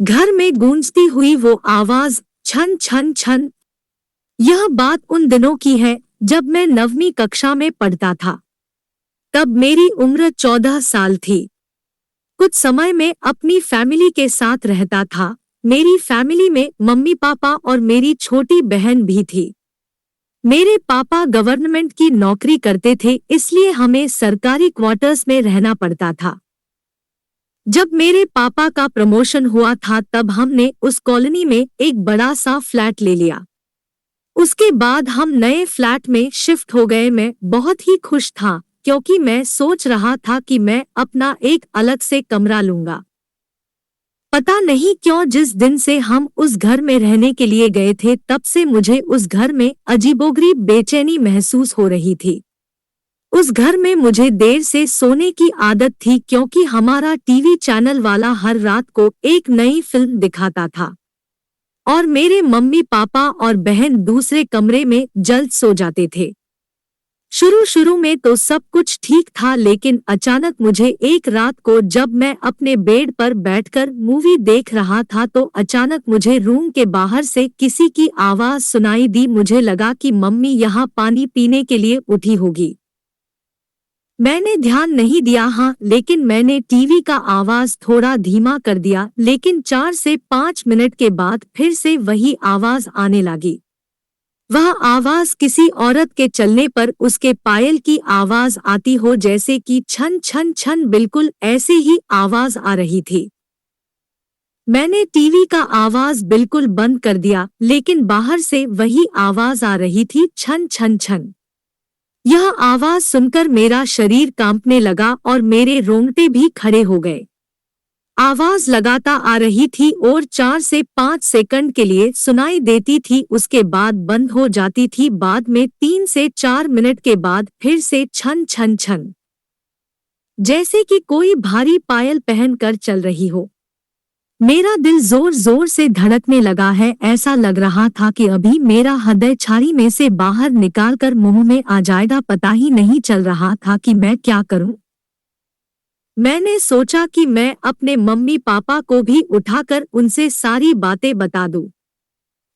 घर में गूंजती हुई वो आवाज, छन छन छन। यह बात उन दिनों की है जब मैं 9वीं कक्षा में पढ़ता था। तब मेरी उम्र 14 साल थी। कुछ समय में अपनी फैमिली के साथ रहता था। मेरी फैमिली में मम्मी पापा और मेरी छोटी बहन भी थी। मेरे पापा गवर्नमेंट की नौकरी करते थे, इसलिए हमें सरकारी क्वार्टर्स में रहना पड़ता था। जब मेरे पापा का प्रमोशन हुआ था तब हमने उस कॉलोनी में एक बड़ा सा फ्लैट ले लिया। उसके बाद हम नए फ्लैट में शिफ्ट हो गए। मैं बहुत ही खुश था क्योंकि मैं सोच रहा था कि मैं अपना एक अलग से कमरा लूंगा। पता नहीं क्यों जिस दिन से हम उस घर में रहने के लिए गए थे तब से मुझे उस घर में अजीबोगरीब बेचैनी महसूस हो रही थी। उस घर में मुझे देर से सोने की आदत थी क्योंकि हमारा टीवी चैनल वाला हर रात को एक नई फिल्म दिखाता था और मेरे मम्मी पापा और बहन दूसरे कमरे में जल्द सो जाते थे। शुरू शुरू में तो सब कुछ ठीक था, लेकिन अचानक मुझे एक रात को जब मैं अपने बेड पर बैठकर मूवी देख रहा था तो अचानक मुझे रूम के बाहर से किसी की आवाज सुनाई दी। मुझे लगा कि मम्मी यहाँ पानी पीने के लिए उठी होगी। मैंने ध्यान नहीं दिया, लेकिन मैंने टीवी का आवाज थोड़ा धीमा कर दिया। लेकिन 4 से 5 मिनट के बाद फिर से वही आवाज आने लगी। वह आवाज किसी औरत के चलने पर उसके पायल की आवाज आती हो, जैसे कि छन छन छन। बिल्कुल ऐसे ही आवाज आ रही थी। मैंने टीवी का आवाज बिल्कुल बंद कर दिया, लेकिन बाहर से वही आवाज आ रही थी, छन छन छन। यह आवाज सुनकर मेरा शरीर कांपने लगा और मेरे रोंगटे भी खड़े हो गए। आवाज लगातार आ रही थी और 4 से 5 सेकंड के लिए सुनाई देती थी, उसके बाद बंद हो जाती थी। बाद में 3 से 4 मिनट के बाद फिर से छन छन छन, जैसे कि कोई भारी पायल पहन कर चल रही हो। मेरा दिल जोर जोर से धड़कने लगा है। ऐसा लग रहा था कि अभी मेरा हृदय छाती में से बाहर निकालकर मुंह में आ जाएगा। पता ही नहीं चल रहा था कि मैं क्या करूं। मैंने सोचा कि मैं अपने मम्मी पापा को भी उठाकर उनसे सारी बातें बता दूं।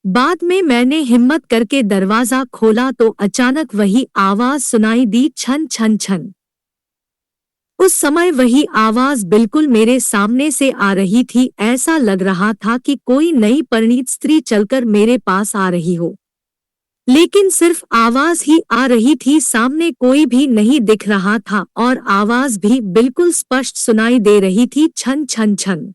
बाद में मैंने हिम्मत करके दरवाजा खोला तो अचानक वही आवाज सुनाई दी, छन छन छन। उस समय वही आवाज बिल्कुल मेरे सामने से आ रही थी। ऐसा लग रहा था कि कोई नई परिणीत स्त्री चलकर मेरे पास आ रही हो, लेकिन सिर्फ आवाज ही आ रही थी। सामने कोई भी नहीं दिख रहा था और आवाज भी बिल्कुल स्पष्ट सुनाई दे रही थी, छन छन छन।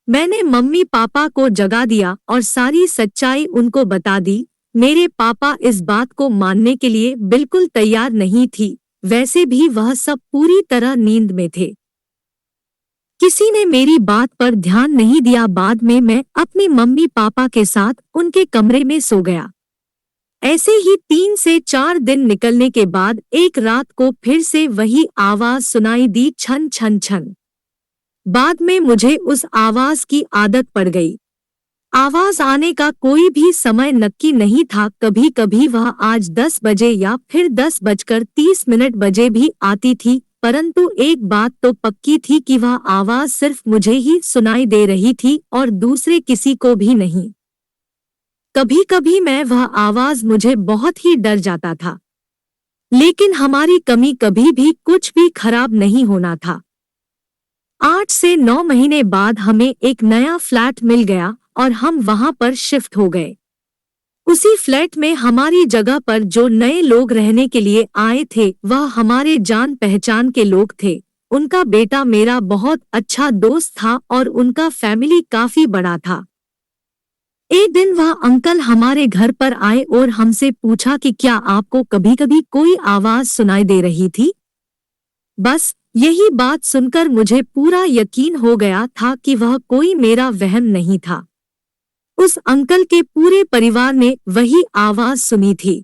मैंने मम्मी पापा को जगा दिया और सारी सच्चाई उनको बता दी। मेरे पापा इस बात को मानने के लिए बिल्कुल तैयार नहीं थी, वैसे भी वह सब पूरी तरह नींद में थे। किसी ने मेरी बात पर ध्यान नहीं दिया। बाद में मैं अपनी मम्मी पापा के साथ उनके कमरे में सो गया। ऐसे ही 3 से 4 दिन निकलने के बाद एक रात को फिर से वही आवाज सुनाई दी, छन छन छन। बाद में मुझे उस आवाज की आदत पड़ गई। आवाज आने का कोई भी समय नक्की नहीं था। कभी कभी वह आज 10 बजे या फिर 10:30 बजे भी आती थी, परंतु एक बात तो पक्की थी कि वह आवाज सिर्फ मुझे ही सुनाई दे रही थी और दूसरे किसी को भी नहीं। कभी कभी मैं वह आवाज मुझे बहुत ही डर जाता था, लेकिन हमारी कमी कभी भी कुछ भी खराब नहीं होना था। 8 से 9 महीने बाद हमें एक नया फ्लैट मिल गया और हम वहां पर शिफ्ट हो गए। उसी फ्लैट में हमारी जगह पर जो नए लोग रहने के लिए आए थे वह हमारे जान पहचान के लोग थे। उनका बेटा मेरा बहुत अच्छा दोस्त था और उनका फैमिली काफी बड़ा था। एक दिन वह अंकल हमारे घर पर आए और हमसे पूछा कि क्या आपको कभी कभी कोई आवाज सुनाई दे रही थी। बस यही बात सुनकर मुझे पूरा यकीन हो गया था कि वह कोई मेरा वहम नहीं था। उस अंकल के पूरे परिवार ने वही आवाज सुनी थी।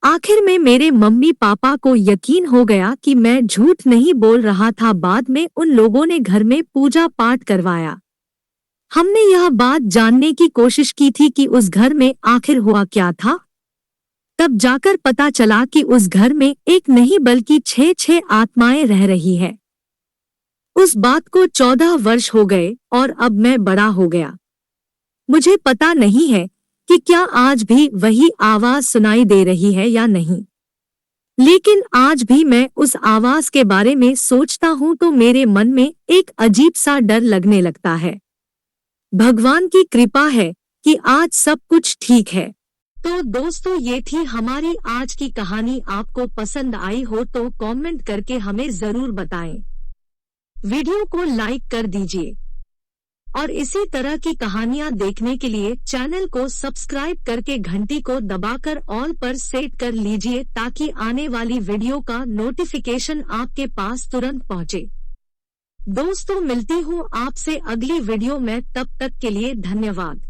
आखिर में मेरे मम्मी पापा को यकीन हो गया कि मैं झूठ नहीं बोल रहा था। बाद में उन लोगों ने घर में पूजा पाठ करवाया। हमने यह बात जानने की कोशिश की थी कि उस घर में आखिर हुआ क्या था। तब जाकर पता चला कि उस घर में एक नहीं बल्कि 6 आत्माएं रह रही है। उस बात को 14 वर्ष हो गए और अब मैं बड़ा हो गया। मुझे पता नहीं है कि क्या आज भी वही आवाज सुनाई दे रही है या नहीं, लेकिन आज भी मैं उस आवाज के बारे में सोचता हूँ तो मेरे मन में एक अजीब सा डर लगने लगता है। भगवान की कृपा है कि आज सब कुछ ठीक है। तो दोस्तों, ये थी हमारी आज की कहानी। आपको पसंद आई हो तो कमेंट करके हमें जरूर बताएं। वीडियो को लाइक कर दीजिए और इसी तरह की कहानियां देखने के लिए चैनल को सब्सक्राइब करके घंटी को दबाकर ऑल पर सेट कर लीजिए ताकि आने वाली वीडियो का नोटिफिकेशन आपके पास तुरंत पहुंचे। दोस्तों, मिलती हूँ आपसे अगली वीडियो में, तब तक के लिए धन्यवाद।